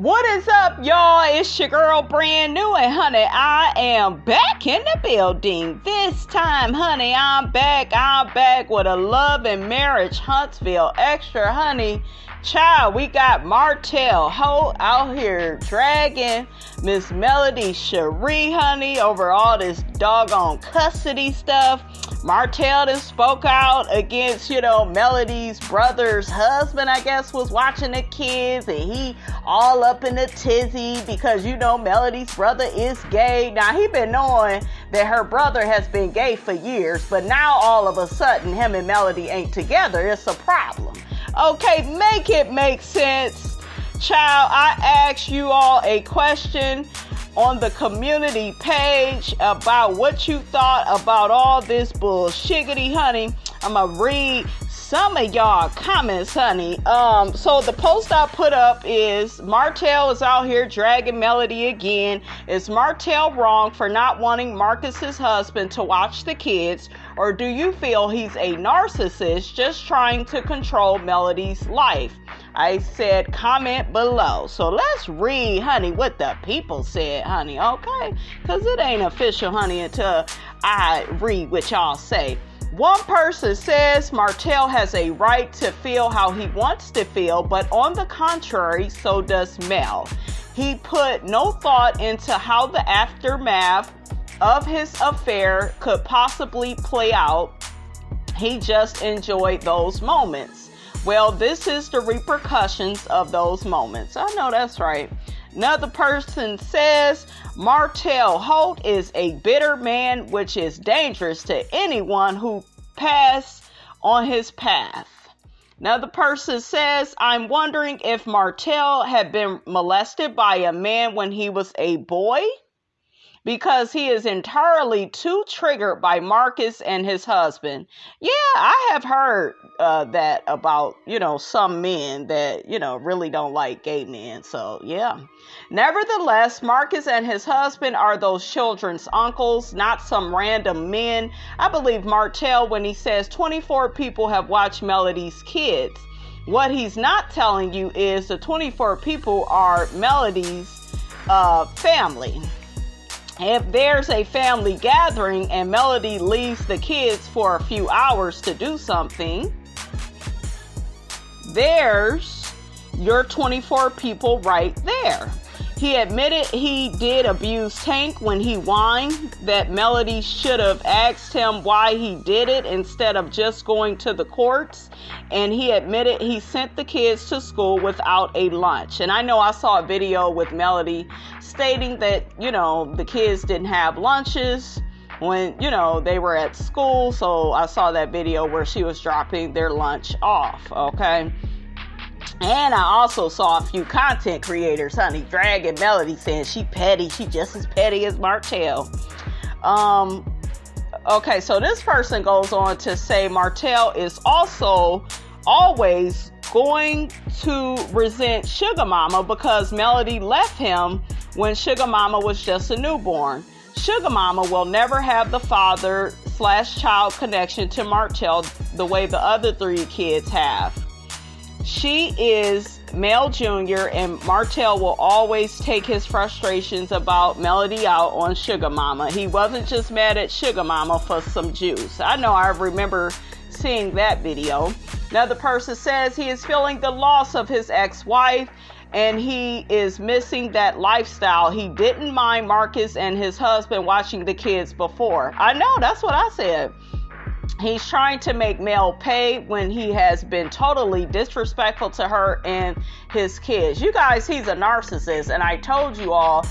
What is up, y'all? It's your girl, brand new, and honey, I am back in the building. This time, honey, I'm back with a Love and Marriage Huntsville extra, honey. Child, we got Martell HOLT out here dragging Miss Melody Cherie, honey, over all this doggone custody stuff. Martell done spoke out against, Melody's brother's husband, I guess, was watching the kids, and he all up in a tizzy because, Melody's brother is gay. Now, he been knowing that her brother has been gay for years, but now all of a sudden, him and Melody ain't together. It's a problem. Okay, make it make sense. Child, I asked you all a question on the community page about what you thought about all this bullshiggity, honey. I'm gonna read some of y'all comments, honey. So the post I put up is Martell is out here dragging Melody again. Is Martell wrong for not wanting Marcus's husband to watch the kids? Or do you feel he's a narcissist just trying to control Melody's life? I said comment below. So let's read, honey, what the people said, honey, okay? Because it ain't official, honey, until I read what y'all say. One person says Martell has a right to feel how he wants to feel, but on the contrary, so does Mel. He put no thought into how the aftermath of his affair could possibly play out. He just enjoyed those moments. Well, this is the repercussions of those moments. I know that's right. Another person says Martell HOLT is a bitter man, which is dangerous to anyone who pass on his path. Another person says, I'm wondering if Martell had been molested by a man when he was a boy, because he is entirely too triggered by Marcus and his husband. Yeah, I have heard that about, some men that, really don't like gay men. So, yeah. Nevertheless, Marcus and his husband are those children's uncles, not some random men. I believe Martell when he says 24 people have watched Melody's kids. What he's not telling you is the 24 people are Melody's family. If there's a family gathering and Melody leaves the kids for a few hours to do something, there's your 24 people right there. He admitted he did abuse Tank when he whined that Melody should have asked him why he did it instead of just going to the courts. And he admitted he sent the kids to school without a lunch. And I know I saw a video with Melody stating that, the kids didn't have lunches when, they were at school. So I saw that video where she was dropping their lunch off, okay? And I also saw a few content creators, honey, dragging Melody, saying she petty. She just as petty as Martell. Okay, so this person goes on to say Martell is also always going to resent Sugar Mama because Melody left him when Sugar Mama was just a newborn. Sugar Mama will never have the father/child connection to Martell the way the other three kids have. She is Mel Jr. and Martell will always take his frustrations about Melody out on Sugar Mama. He wasn't just mad at Sugar Mama for some juice. I know I remember seeing that video. Another person says he is feeling the loss of his ex-wife and he is missing that lifestyle. He didn't mind Marcus and his husband watching the kids before. I know, that's what I said. He's trying to make Mel pay when he has been totally disrespectful to her and his kids. You guys, he's a narcissist. And I told you all,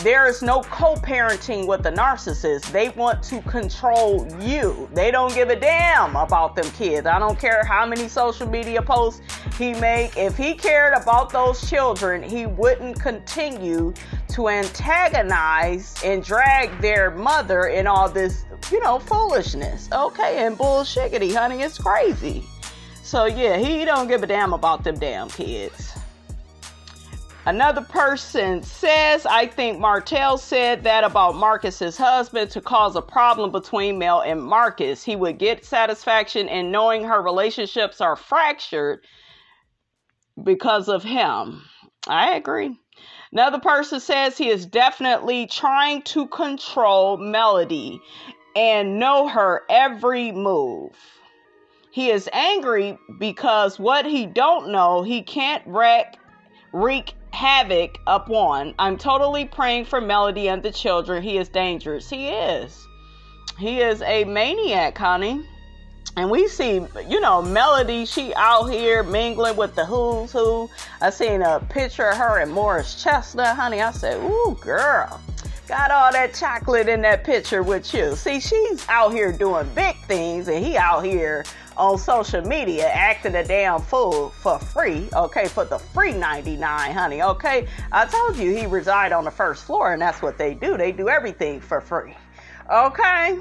there is no co-parenting with a narcissist. They want to control you. They don't give a damn about them kids. I don't care how many social media posts he make. If he cared about those children, he wouldn't continue to antagonize and drag their mother in all this, foolishness. Okay, and bullshiggity, honey, it's crazy. So yeah, he don't give a damn about them damn kids. Another person says, I think Martell said that about Marcus's husband to cause a problem between Mel and Marcus. He would get satisfaction in knowing her relationships are fractured because of him. I agree. Another person says he is definitely trying to control Melody and know her every move. He is angry because what he don't know, he can't wreak havoc upon. I'm totally praying for Melody and the children. He is dangerous. He is. He is a maniac, honey. And we see, Melody, she out here mingling with the who's who. I seen a picture of her and Morris Chestnut, honey. I said, ooh, girl, got all that chocolate in that picture with you. See, she's out here doing big things, and he out here on social media acting a damn fool for free, okay, for the free 99, honey, okay? I told you he reside on the first floor, and that's what they do. They do everything for free, okay?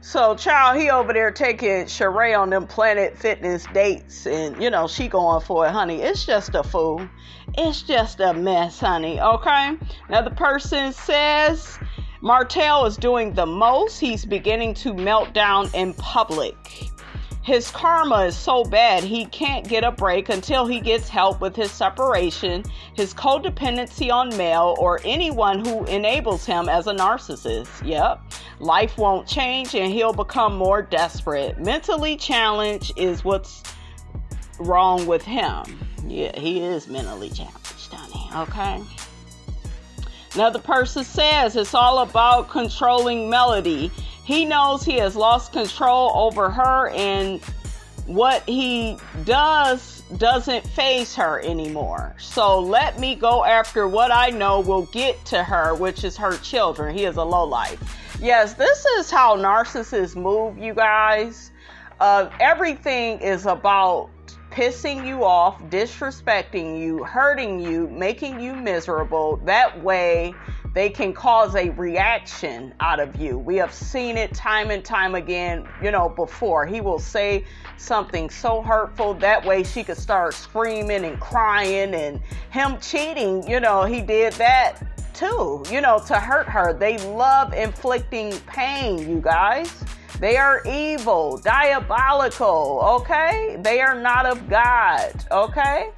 So, child, he over there taking Sheree on them Planet Fitness dates, and, she going for it, honey. It's just a fool. It's just a mess, honey, okay? Another person says Martell is doing the most. He's beginning to melt down in public. His karma is so bad he can't get a break until he gets help with his separation, his codependency on male, or anyone who enables him as a narcissist. Yep. Life won't change and he'll become more desperate. Mentally challenged is what's wrong with him. Yeah, he is mentally challenged, honey. Okay. Another person says it's all about controlling Melody. He knows he has lost control over her, and what he doesn't faze her anymore. So let me go after what I know will get to her, which is her children. He is a lowlife. Yes, this is how narcissists move, you guys. Everything is about pissing you off, disrespecting you, hurting you, making you miserable. That way they can cause a reaction out of you. We have seen it time and time again, before. He will say something so hurtful. That way she could start screaming and crying. And him cheating, he did that too, to hurt her. They love inflicting pain, you guys. They are evil, diabolical, okay? They are not of God, okay?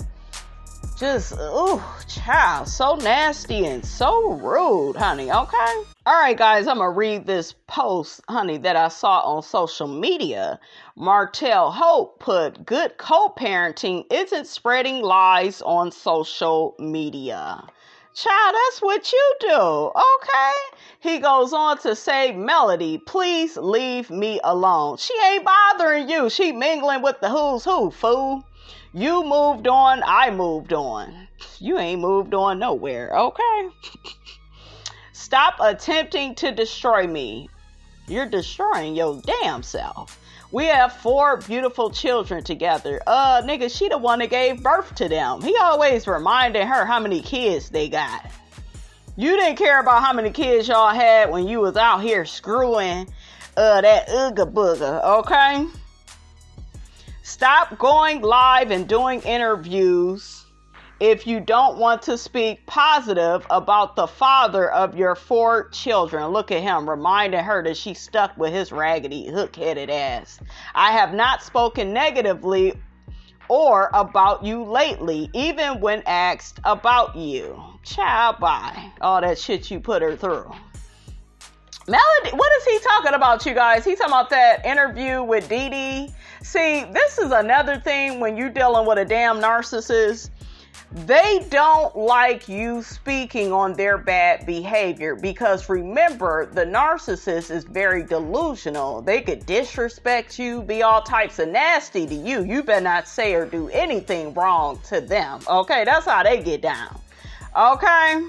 Just, ooh, child, so nasty and so rude, honey, okay? All right, guys, I'm going to read this post, honey, that I saw on social media. Martell HOLT put, good co-parenting isn't spreading lies on social media. Child, that's what you do, okay? He goes on to say, Melody, please leave me alone. She ain't bothering you. She mingling with the who's who, fool. You moved on, I moved on. You ain't moved on nowhere, okay? Stop attempting to destroy me. You're destroying your damn self. We have 4 beautiful children together. Nigga, she the one that gave birth to them. He always reminding her how many kids they got. You didn't care about how many kids y'all had when you was out here screwing that ooga booga, okay? Stop going live and doing interviews if you don't want to speak positive about the father of your 4 children. Look at him reminding her that she's stuck with his raggedy hook-headed ass. I have not spoken negatively or about you lately, even when asked about you. Child, bye. All that shit you put her through. Melody, what is he talking about, you guys? He's talking about that interview with Dee Dee. See, this is another thing when you're dealing with a damn narcissist. They don't like you speaking on their bad behavior because remember, the narcissist is very delusional. They could disrespect you, be all types of nasty to you. You better not say or do anything wrong to them. Okay, that's how they get down. Okay,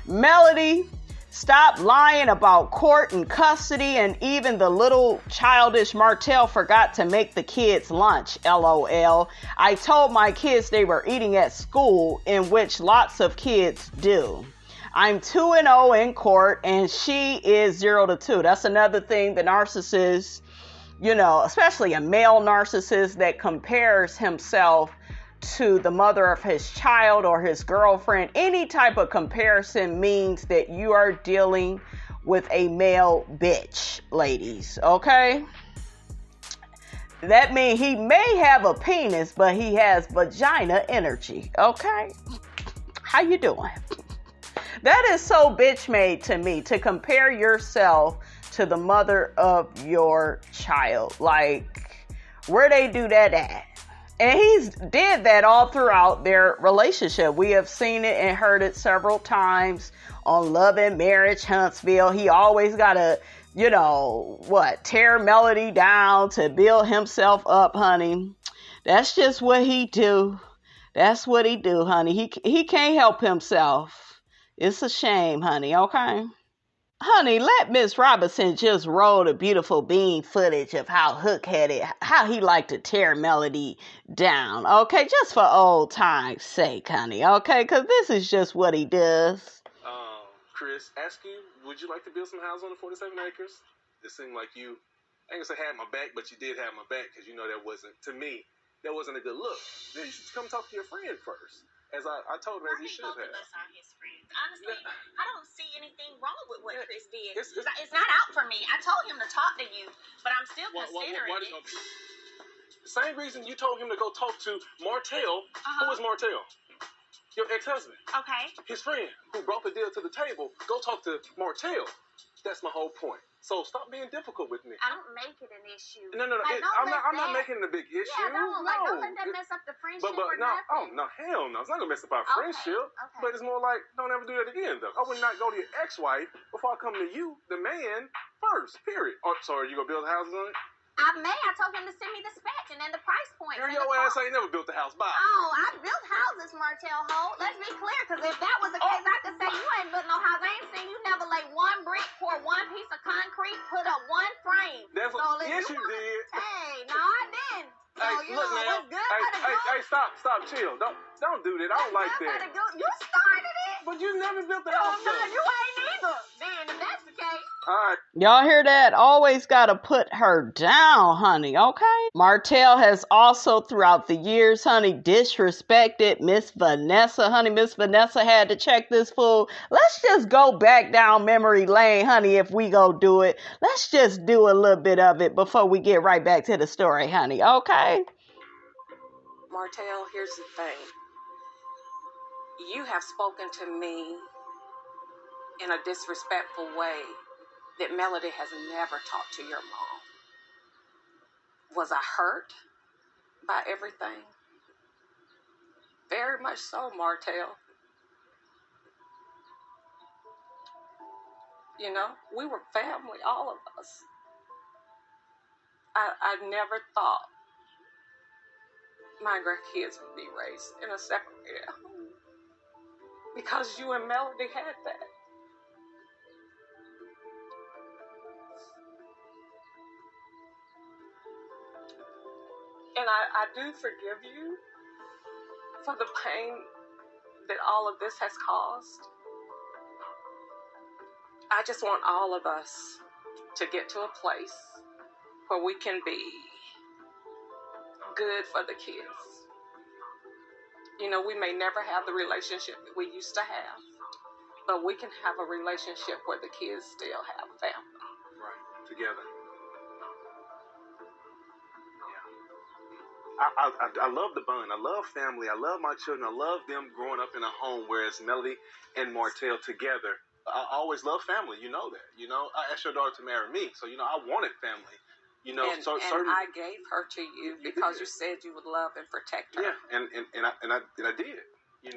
Melody, stop lying about court and custody, and even the little childish Martell forgot to make the kids lunch, LOL. I told my kids they were eating at school, in which lots of kids do. I'm 2-0 in court, and she is 0-2. That's another thing the narcissist, especially a male narcissist that compares himself to the mother of his child or his girlfriend. Any type of comparison means that you are dealing with a male bitch, ladies, okay? That means he may have a penis, but he has vagina energy, okay? How you doing? That is so bitch made to me, to compare yourself to the mother of your child. Like, where they do that at? And he's did that all throughout their relationship. We have seen it and heard it several times on Love and Marriage Huntsville. He always got to, tear Melody down to build himself up, honey. That's just what he do. That's what he do, honey. He can't help himself. It's a shame, honey, okay? Honey, let Miss Robinson just roll the beautiful bean footage of how Hook-headed, how he liked to tear Melody down, okay? Just for old time's sake, honey, okay? Because this is just what he does. Chris, ask you, would you like to build some houses on the 47 acres? It seemed like you, I ain't gonna say had my back, but you did have my back, because that wasn't, to me, that wasn't a good look. You should come talk to your friend first. As I told her, as you should have. Both of us are his friends. Honestly, I don't see anything wrong with what Chris did. It's not out for me. I told him to talk to you, but I'm still considering it. The same reason you told him to go talk to Martell. Who is Martell? Your ex-husband. Okay. His friend who brought the deal to the table. Go talk to Martell. That's my whole point. So stop being difficult with me. I don't make it an issue. No. I'm not making it a big issue. Yeah, don't let that mess up the friendship or nothing. Hell no. It's not gonna mess up our friendship. Okay. But it's more like, don't ever do that again, though. I would not go to your ex-wife before I come to you, the man, first. Period. Oh, sorry, you gonna build houses on it? I told him to send me the specs and then the price point. Girl, your ass ain't never built a house. Bye. Oh, I built houses, Martell Holt. Let's be clear, because if that was the case, I could say you ain't built no house. I ain't seen you never lay one brick, pour one piece of concrete, put up one frame. Yes, you did. Hey, no, I didn't. So, Look, man. Hey, stop, chill. Don't do that. I don't like that. You started it. But you never built the house. No, you ain't either. Then, if that's the case. All right. Y'all hear that? Always gotta put her down, honey, okay? Martell has also, throughout the years, honey, disrespected Miss Vanessa, honey. Miss Vanessa had to check this fool. Let's just go back down memory lane, honey, if we go do it. Let's just do a little bit of it before we get right back to the story, honey, okay? Martell, here's the thing. You have spoken to me in a disrespectful way that Melody has never talked to your mom. Was I hurt by everything? Very much so, Martell. We were family, all of us. I never thought my grandkids would be raised in a separated home because you and Melody had that. And I do forgive you for the pain that all of this has caused. I just want all of us to get to a place where we can be good for the kids. We may never have the relationship that we used to have, but we can have a relationship where the kids still have family. Right, together. I love the bond. I love family. I love my children. I love them growing up in a home where it's Melody and Martell together. I always love family. You know that. I asked your daughter to marry me, so I wanted family. And I gave her to you because you said you would love and protect her. Yeah, and I did.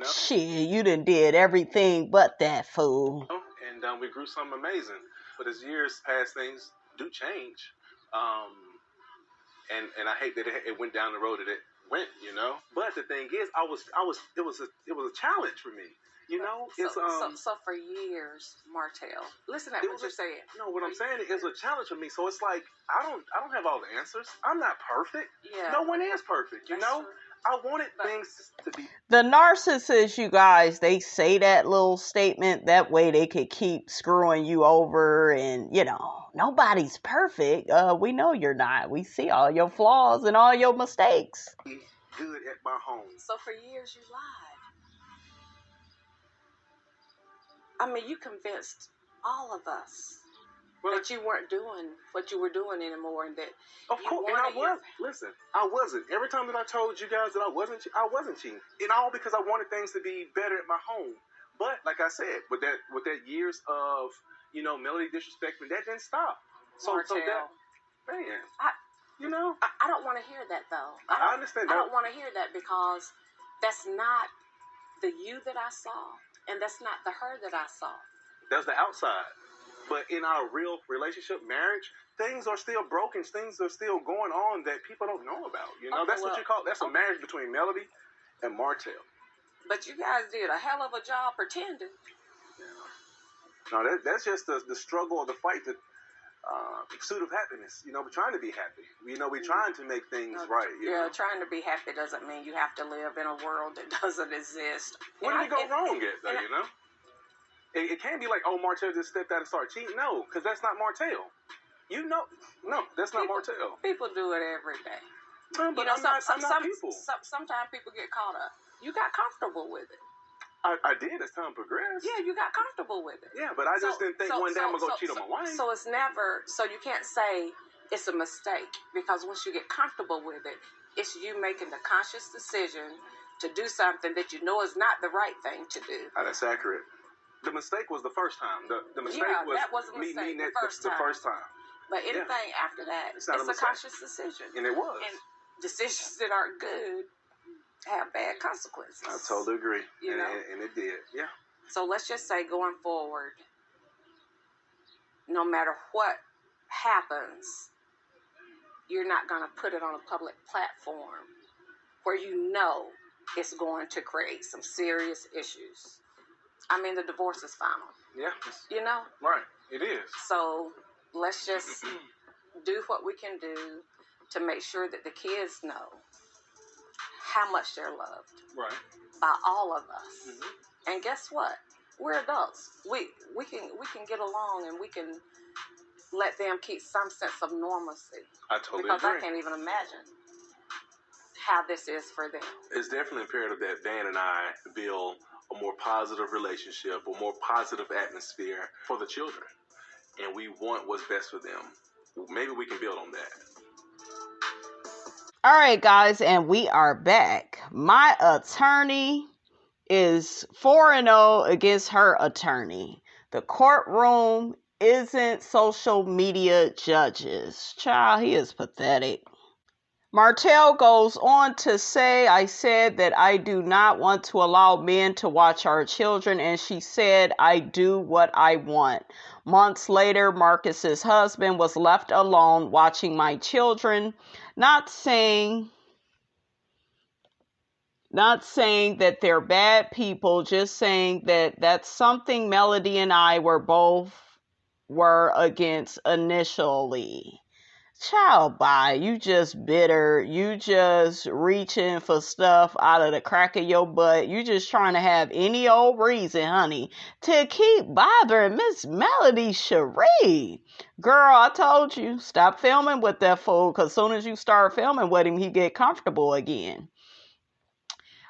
Shit, you done did everything but that, fool. And we grew something amazing. But as years pass, things do change. And I hate that it went down the road that it went. But the thing is, it was a challenge for me. So for years, Martell, listen at what you're saying. No, what I'm saying is a challenge for me. So it's like I don't have all the answers. I'm not perfect. Yeah. No one is perfect. True. I wanted things to be. The narcissists, you guys, they say that little statement that way they could keep screwing you over, and nobody's perfect. We know you're not. We see all your flaws and all your mistakes. Good at my home. So for years you lied. You convinced all of us Well, that you weren't doing what you were doing anymore, and that of course, and I wasn't. Every time that I told you guys that I wasn't cheating, and all because I wanted things to be better at my home. But like I said, with that years of Melody disrespecting, that didn't stop. So that, man, I don't want to hear that though. I understand that. I don't want to hear that because that's not the you that I saw, and that's not the her that I saw. That's the outside. But in our real relationship, marriage, things are still broken. Things are still going on that people don't know about. That's what you call. That's a marriage between Melody and Martell. But you guys did a hell of a job pretending. No, that's just the struggle or the fight, the pursuit of happiness. We're trying to be happy. We're trying to make things right. Trying to be happy doesn't mean you have to live in a world that doesn't exist. Where did it go wrong at, though, It can't be like, oh, Martell just stepped out and started cheating. No, because that's not Martell. No, that's not Martell. People do it every day. But I'm not people. Sometimes people get caught up. You got comfortable with it. I did as time progressed. Yeah, you got comfortable with it. Yeah, but I just didn't think one day I'm going to go cheat on my wife. So it's never, so you can't say it's a mistake, because once you get comfortable with it, it's you making the conscious decision to do something that you know is not the right thing to do. That's accurate. The mistake was the first time. The mistake was me meeting it the first time. But anything after that, it's a conscious decision. And it was. And decisions that aren't good have bad consequences. I totally agree. And it did. Yeah. So let's just say going forward, no matter what happens, you're not going to put it on a public platform where it's going to create some serious issues. I mean, the divorce is final. Yeah. Right. It is. So let's just do what we can do to make sure that the kids know how much they're loved. Right. By all of us. Mm-hmm. And guess what? We're adults. We can get along, and we can let them keep some sense of normalcy. I totally agree. Because I can't even imagine how this is for them. It's definitely imperative that Dan and I build a more positive relationship, a more positive atmosphere for the children. And we want what's best for them. Maybe we can build on that. All right, guys, and we are back. My attorney is 4-0 against her attorney. The courtroom isn't social media judges. Child, he is pathetic. Martell goes on to say, I said that I do not want to allow men to watch our children, and she said, I do what I want. Months later, Marcus's husband was left alone watching my children, not saying that they're bad people, just saying that that's something Melody and I were against initially. Child, bye. You just bitter. You just reaching for stuff out of the crack of your butt. You just trying to have any old reason, honey, to keep bothering Miss Melody Cherie. Girl, I told you, stop filming with that fool, because as soon as you start filming with him, he get comfortable again.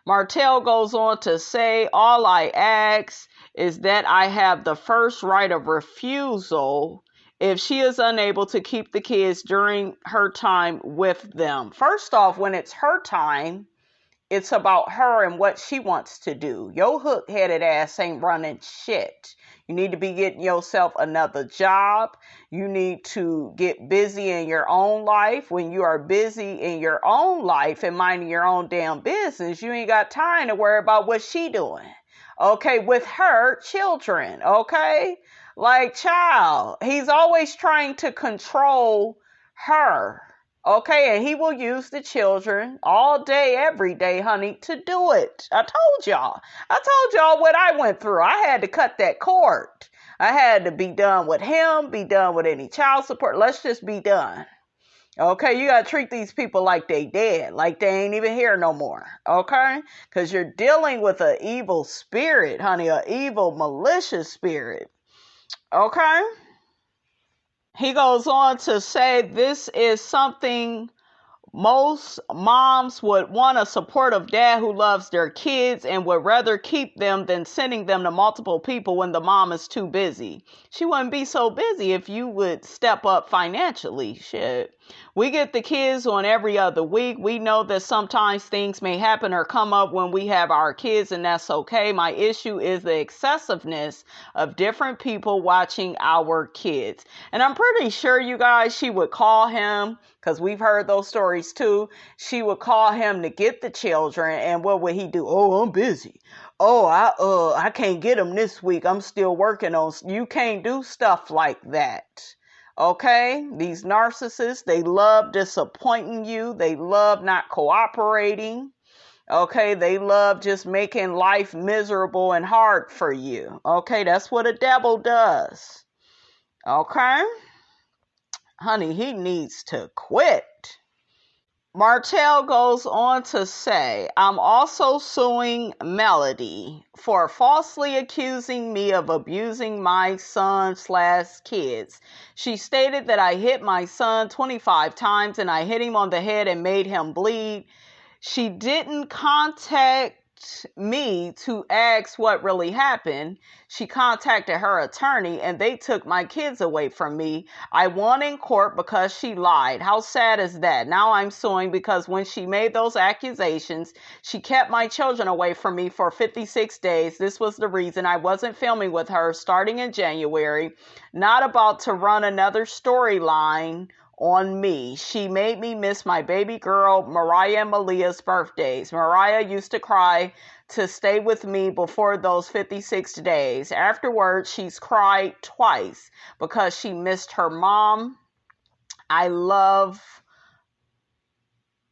Martell goes on to say, all I ask is that I have the first right of refusal if she is unable to keep the kids during her time with them. First off, when it's her time, it's about her and what she wants to do. Your hook-headed ass ain't running shit. You need to be getting yourself another job. You need to get busy in your own life. When you are busy in your own life and minding your own damn business, you ain't got time to worry about what she doing. Okay, with her children, okay? Like, child, he's always trying to control her, okay? And he will use the children all day, every day, honey, to do it. I told y'all what I went through. I had to cut that cord. I had to be done with him, be done with any child support. Let's just be done. Okay, you got to treat these people like they dead, like they ain't even here no more, okay? Because you're dealing with an evil spirit, honey, an evil, malicious spirit. Okay? He goes on to say this is something Most moms would want a supportive dad who loves their kids and would rather keep them than sending them to multiple people when the mom is too busy. She wouldn't be so busy if you would step up financially. Shit. We get the kids on every other week. We know that sometimes things may happen or come up when we have our kids, and that's okay. My issue is the excessiveness of different people watching our kids. And I'm pretty sure, you guys, she would call him, because we've heard those stories too. She would call him to get the children, and what would he do? Oh, I'm busy. Oh, I can't get them this week. I'm still working on. You can't do stuff like that. Okay, these narcissists, they love disappointing you. They love not cooperating. Okay, they love just making life miserable and hard for you. Okay, that's what a devil does. Okay, honey, he needs to quit. Martell goes on to say, I'm also suing Melody for falsely accusing me of abusing my son/kids. She stated that I hit my son 25 times and I hit him on the head and made him bleed. She didn't contact me to ask what really happened. She contacted her attorney and they took my kids away from me. I won in court because she lied. How sad is that? Now I'm suing because when she made those accusations, she kept my children away from me for 56 days. This was the reason I wasn't filming with her starting in January. Not about to run another storyline on me. She made me miss my baby girl, Mariah and Malia's birthdays. Mariah used to cry to stay with me before those 56 days. Afterwards, she's cried twice because she missed her mom. I love...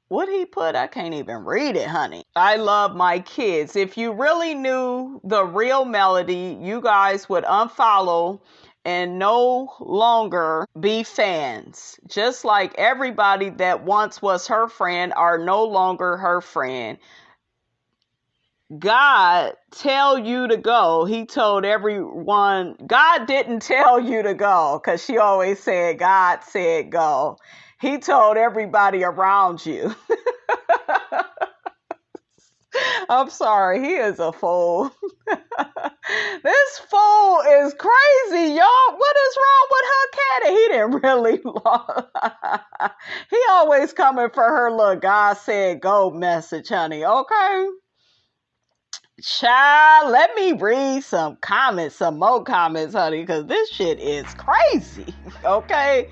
What he put? I can't even read it, honey. I love my kids. If you really knew the real Melody, you guys would unfollow and no longer be fans. Just like everybody that once was her friend are no longer her friend. God tell you to go. He told everyone. God didn't tell you to go, because she always said God said go. He told everybody around you. I'm sorry, he is a fool. This fool is crazy, y'all. What is wrong with her cat? He didn't really he always coming for her little God said go message, honey, okay? Child, let me read some more comments, honey, because this shit is crazy, okay?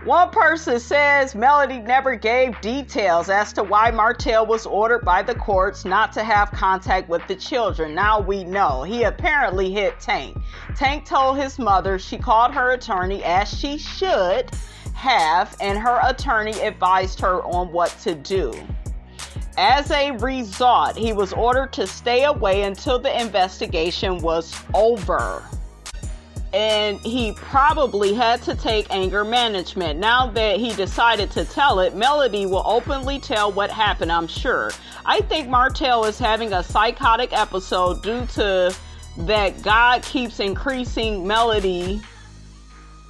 One person says Melody never gave details as to why Martell was ordered by the courts not to have contact with the children. Now we know. He apparently hit Tank. Tank told his mother. She called her attorney, as she should have, and her attorney advised her on what to do. As a result, he was ordered to stay away until the investigation was over. And he probably had to take anger management. Now that he decided to tell it, Melody will openly tell what happened, I'm sure. I think Martell is having a psychotic episode due to that God keeps increasing Melody.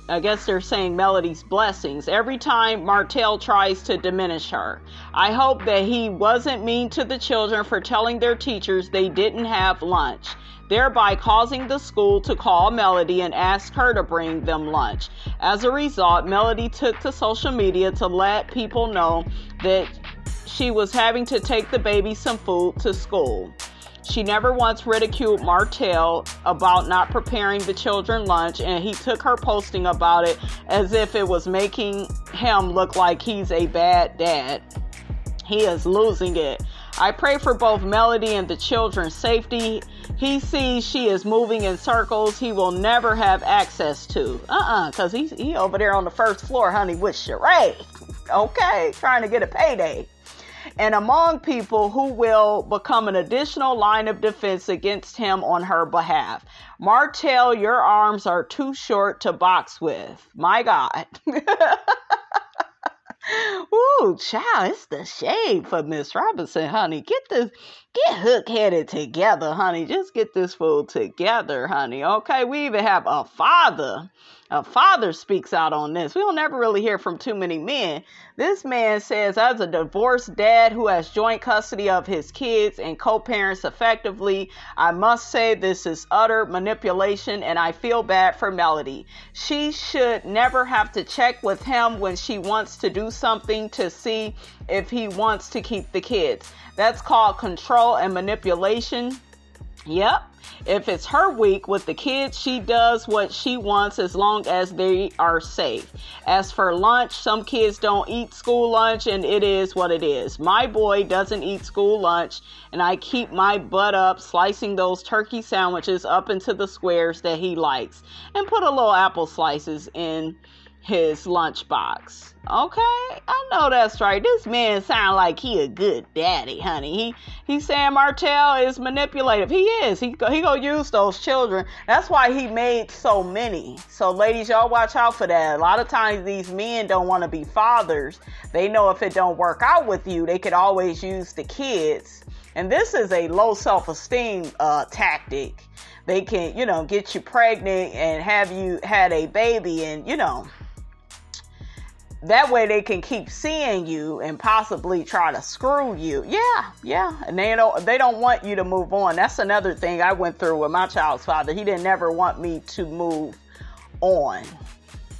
I guess they're saying Melody's blessings every time Martell tries to diminish her. I hope that he wasn't mean to the children for telling their teachers they didn't have lunch, thereby causing the school to call Melody and ask her to bring them lunch. As a result, Melody took to social media to let people know that she was having to take the baby some food to school. She never once ridiculed Martell about not preparing the children lunch, and he took her posting about it as if it was making him look like he's a bad dad. He is losing it. I pray for both Melody and the children's safety. He sees she is moving in circles he will never have access to. Because he over there on the first floor, honey, with Sheree. Okay, trying to get a payday. And among people who will become an additional line of defense against him on her behalf. Martell, your arms are too short to box with. My God. Ooh, child, it's the shade for Miss Robinson, honey. Get hook-headed together, honey. Just get this fool together, honey. Okay, we even have a father A father speaks out on this. We don't never really hear from too many men. This man says, as a divorced dad who has joint custody of his kids and co-parents effectively, I must say this is utter manipulation and I feel bad for Melody. She should never have to check with him when she wants to do something to see if he wants to keep the kids. That's called control and manipulation. Yep. If it's her week with the kids, she does what she wants as long as they are safe. As for lunch, some kids don't eat school lunch and it is what it is. My boy doesn't eat school lunch and I keep my butt up slicing those turkey sandwiches up into the squares that he likes and put a little apple slices in his lunchbox. Okay, I know that's right. This man sound like he a good daddy, honey. He's saying Martell is manipulative. He is. He gonna use those children. That's why he made so many. So ladies, y'all watch out for that. A lot of times these men don't want to be fathers. They know if it don't work out with you, they could always use the kids. And this is a low self-esteem tactic. They can, get you pregnant and have you had a baby and, that way they can keep seeing you and possibly try to screw you. Yeah. And they don't want you to move on. That's another thing I went through with my child's father. He didn't never want me to move on.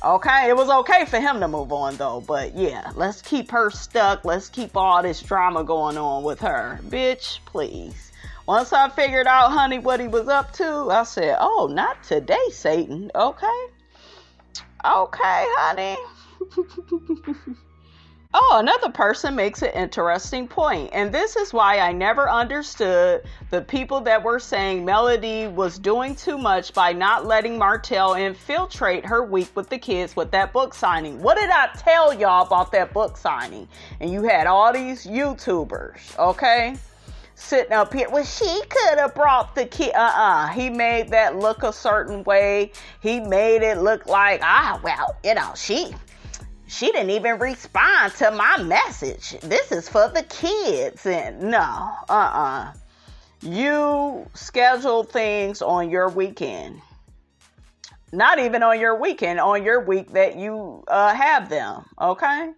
Okay, it was okay for him to move on though. But yeah, let's keep her stuck. Let's keep all this drama going on with her. Bitch, please. Once I figured out, honey, what he was up to, I said, oh, not today, Satan. Okay, honey. Oh, another person makes an interesting point, and this is why I never understood the people that were saying Melody was doing too much by not letting Martell infiltrate her week with the kids with that book signing. What did I tell y'all about that book signing? And you had all these YouTubers, okay, sitting up here. Well, she could have brought the kid. He made that look a certain way. He made it look like, she didn't even respond to my message. This is for the kids. And no, you schedule things on your weekend. Not even on your weekend, on your week that you have them. Okay?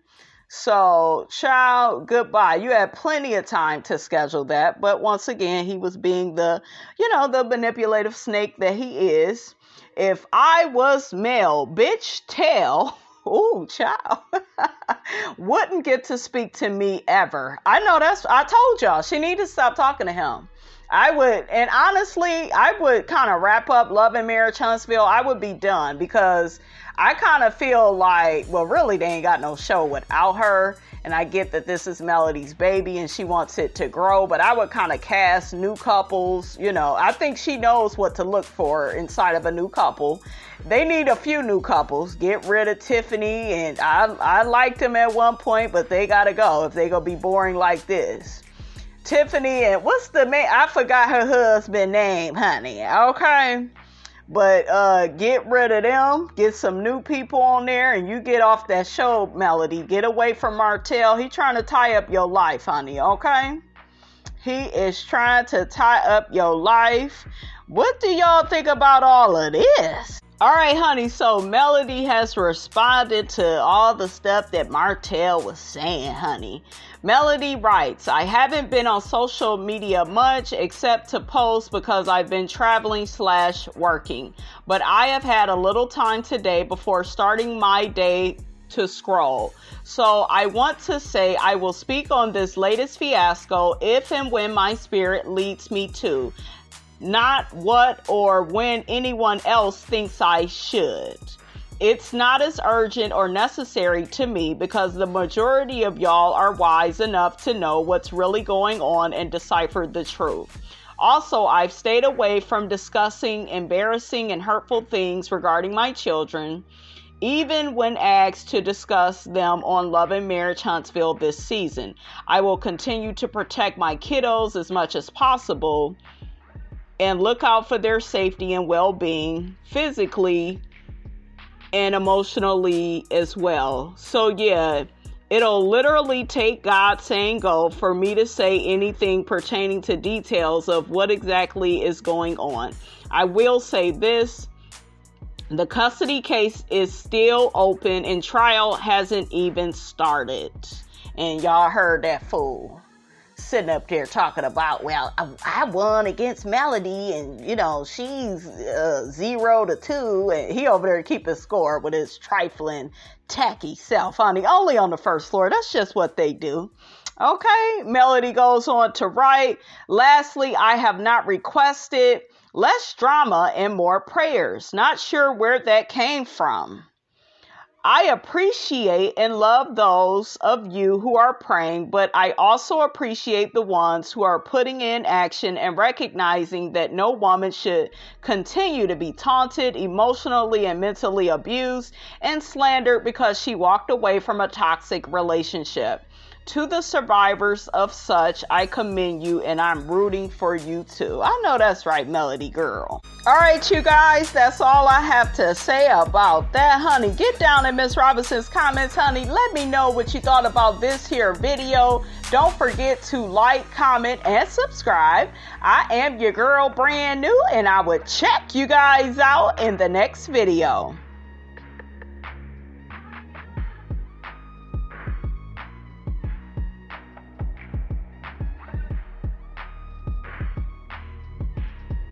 So, child, goodbye. You had plenty of time to schedule that. But once again, he was being the manipulative snake that he is. If I was male, bitch, tell. Ooh, child. Wouldn't get to speak to me ever. I know I told y'all, she need to stop talking to him. And honestly, I would kind of wrap up Love and Marriage Huntsville. I would be done because I kind of feel like, well, really, they ain't got no show without her. And I get that this is Melody's baby and she wants it to grow, but I would kind of cast new couples. I think she knows what to look for inside of a new couple. They need a few new couples. Get rid of Tiffany, and I liked him at one point, but they gotta go if they gonna be boring like this. Tiffany and what's the man? I forgot her husband's name, honey. Okay. But get rid of them, get some new people on there, and you get off that show, Melody. Get away from Martell. He trying to tie up your life, honey, okay? He is trying to tie up your life. What do y'all think about all of this? All right, honey, so Melody has responded to all the stuff that Martell was saying, honey. Melody writes, I haven't been on social media much except to post because I've been traveling / working. But I have had a little time today before starting my day to scroll. So I want to say I will speak on this latest fiasco if and when my spirit leads me to. Not what or when anyone else thinks I should. It's not as urgent or necessary to me because the majority of y'all are wise enough to know what's really going on and decipher the truth. Also, I've stayed away from discussing embarrassing and hurtful things regarding my children, even when asked to discuss them on Love and Marriage Huntsville this season. I will continue to protect my kiddos as much as possible and look out for their safety and well-being physically and emotionally as well. So yeah, it'll literally take God saying go for me to say anything pertaining to details of what exactly is going on. I will say this. The custody case is still open and trial hasn't even started. And y'all heard that fool sitting up there talking about, well, I won against Melody and, you know, she's 0-2. And he over there keeping score with his trifling, tacky self, honey. Only on the first floor. That's just what they do. Okay, Melody goes on to write, lastly, I have not requested less drama and more prayers. Not sure where that came from. I appreciate and love those of you who are praying, but I also appreciate the ones who are putting in action and recognizing that no woman should continue to be taunted, emotionally and mentally abused, and slandered because she walked away from a toxic relationship. To the survivors of such, I commend you and I'm rooting for you too. I know that's right, Melody girl. All right, you guys, that's all I have to say about that, honey. Get down in Miss Robinson's comments, honey. Let me know what you thought about this here video. Don't forget to like, comment, and subscribe. I am your girl, brand new, and I will check you guys out in the next video.